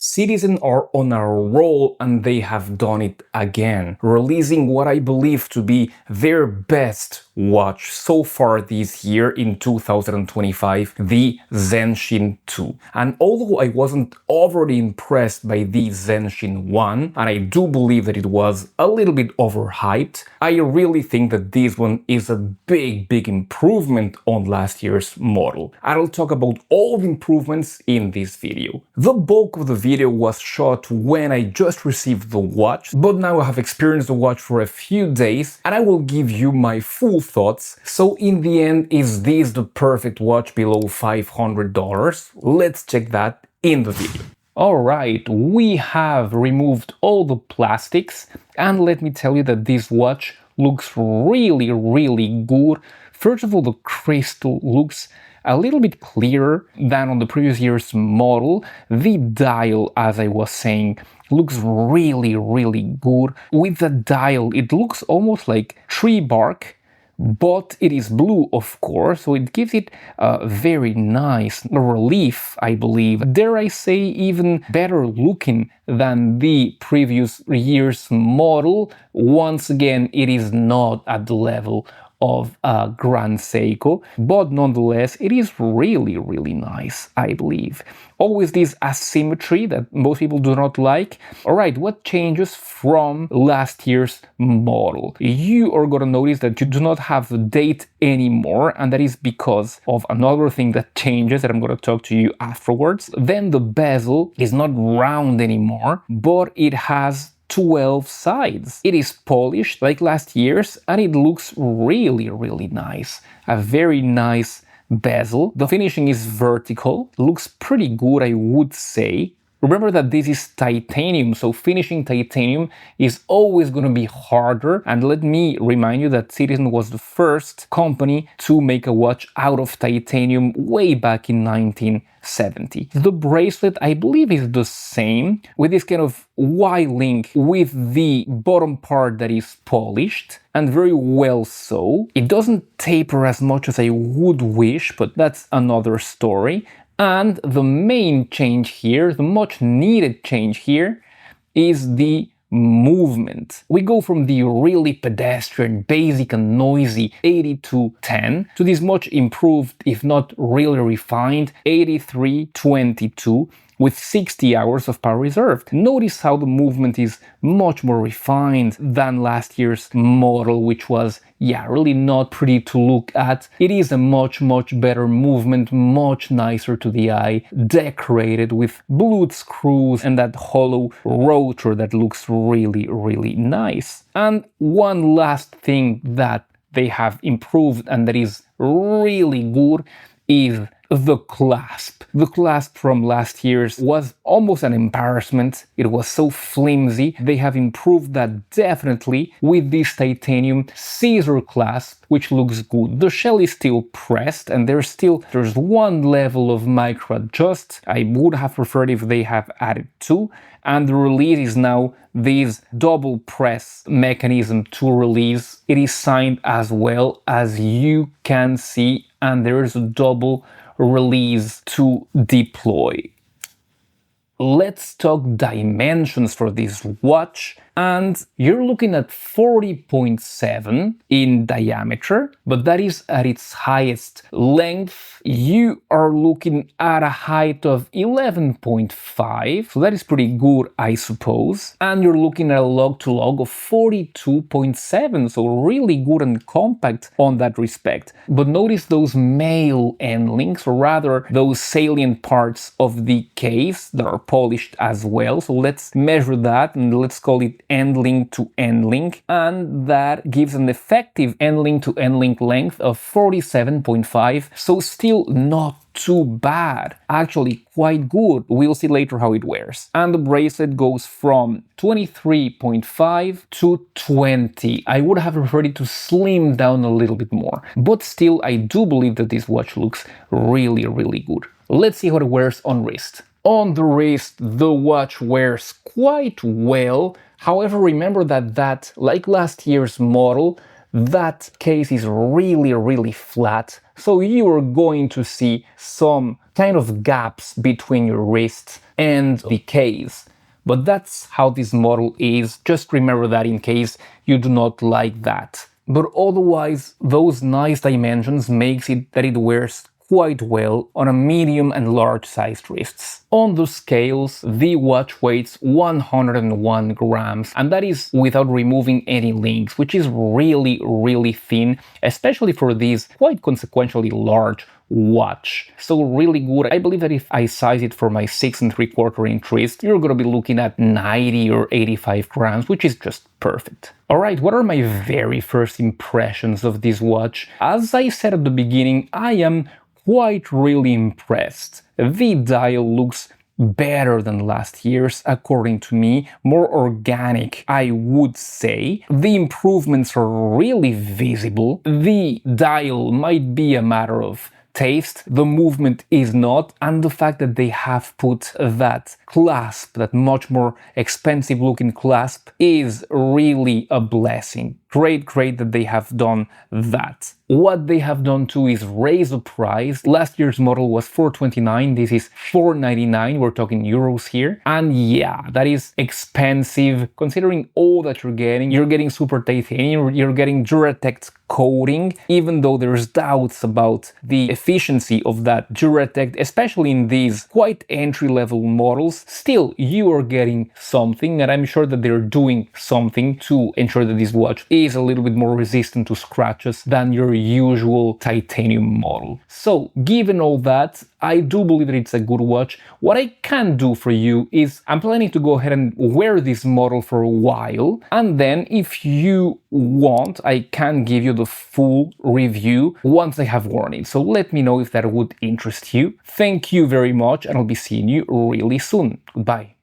Citizen are on a roll and they have done it again, releasing what I believe to be their best watch so far this year in 2025, the Zenshin 2. And although I wasn't overly impressed by the Zenshin 1, and I do believe that it was a little bit overhyped, I really think that this one is a big improvement on last year's model. I'll talk about all the improvements in this video. The bulk of the video was shot when I just received the watch, but now I have experienced the watch for a few days and I will give you my full thoughts. So in the end, is this the perfect watch below $500? Let's check that in the video. Alright, we have removed all the plastics and let me tell you that this watch looks really good. First of all, the crystal looks a little bit clearer than on the previous year's model. The dial, as I was saying, looks really good. With the dial, it looks almost like tree bark, but it is blue, of course, so it gives it a very nice relief, I believe. Dare I say, even better looking than the previous year's model. Once again, it is not at the level of Grand Seiko, but nonetheless it is really nice, I believe. Always this asymmetry that most people do not like. Alright, what changes from last year's model? You are gonna notice that you do not have the date anymore, and that is because of another thing that changes that I'm gonna talk to you afterwards. Then the bezel is not round anymore, but it has 12 sides. It is polished like last year's and it looks really nice. A very nice bezel. The finishing is vertical. Looks pretty good, I would say. Remember that this is titanium, so finishing titanium is always going to be harder. And let me remind you that Citizen was the first company to make a watch out of titanium way back in 1970. The bracelet, I believe, is the same, with this kind of Y-link with the bottom part that is polished, and very well so. It doesn't taper as much as I would wish, but that's another story. And the main change here, the much needed change here, is the movement. We go from the really pedestrian, basic and noisy 8210 to this much improved, if not really refined, 8322 with 60 hours of power reserved. Notice how the movement is much more refined than last year's model, which was, yeah, really not pretty to look at. It is a much better movement, much nicer to the eye, decorated with blued screws and that hollow rotor that looks really nice. And one last thing that they have improved and that is really good is the clasp. The clasp from last year's was almost an embarrassment. It was so flimsy. They have improved that definitely with this titanium scissor clasp, which looks good. The shell is still pressed and there's one level of micro adjust. I would have preferred if they have added two. And the release is now this double press mechanism to release. It is signed as well, as you can see, and there is a double release to deploy. Let's talk dimensions for this watch, and you're looking at 40.7 in diameter, but that is at its highest length. You are looking at a height of 11.5, so that is pretty good, I suppose. And you're looking at a log-to-log of 42.7, so really good and compact on that respect. But notice those male end links, or rather those salient parts of the case that are polished as well. So let's measure that and let's call it end link to end link, and that gives an effective end link to end link length of 47.5, so still not too bad, actually quite good. We'll see later how it wears. And the bracelet goes from 23.5 to 20. I would have preferred it to slim down a little bit more, but still I do believe that this watch looks really good. Let's see how it wears on wrist. On the wrist, the watch wears quite well. However, remember that like last year's model, that case is really flat. So you are going to see some kind of gaps between your wrists and the case. But that's how this model is, just remember that in case you do not like that. But otherwise, those nice dimensions makes it that it wears quite well on a medium and large sized wrists. On the scales, the watch weighs 101 grams, and that is without removing any links, which is really thin, especially for this quite consequentially large watch. So really good. I believe that if I size it for my 6 3/4 inch wrist, you're gonna be looking at 90 or 85 grams, which is just perfect. Alright, what are my very first impressions of this watch? As I said at the beginning, I am quite really impressed. The dial looks better than last year's, according to me, more organic, I would say. The improvements are really visible. The dial might be a matter of taste, the movement is not, and the fact that they have put that clasp, that much more expensive looking clasp, is really a blessing. Great that they have done that. What they have done too is raise the price. Last year's model was $429, this is $499, we're talking euros here. And yeah, that is expensive considering all that you're getting. You're getting super titanium, you're getting Duratect coating, even though there's doubts about the efficiency of that Duratect, especially in these quite entry-level models. Still, you are getting something, and I'm sure that they're doing something to ensure that this watch is a little bit more resistant to scratches than your usual titanium model. So, given all that, I do believe that it's a good watch. What I can do for you is I'm planning to go ahead and wear this model for a while, and then if you want, I can give you the full review once I have worn it. So let me know if that would interest you. Thank you very much, and I'll be seeing you really soon. Goodbye.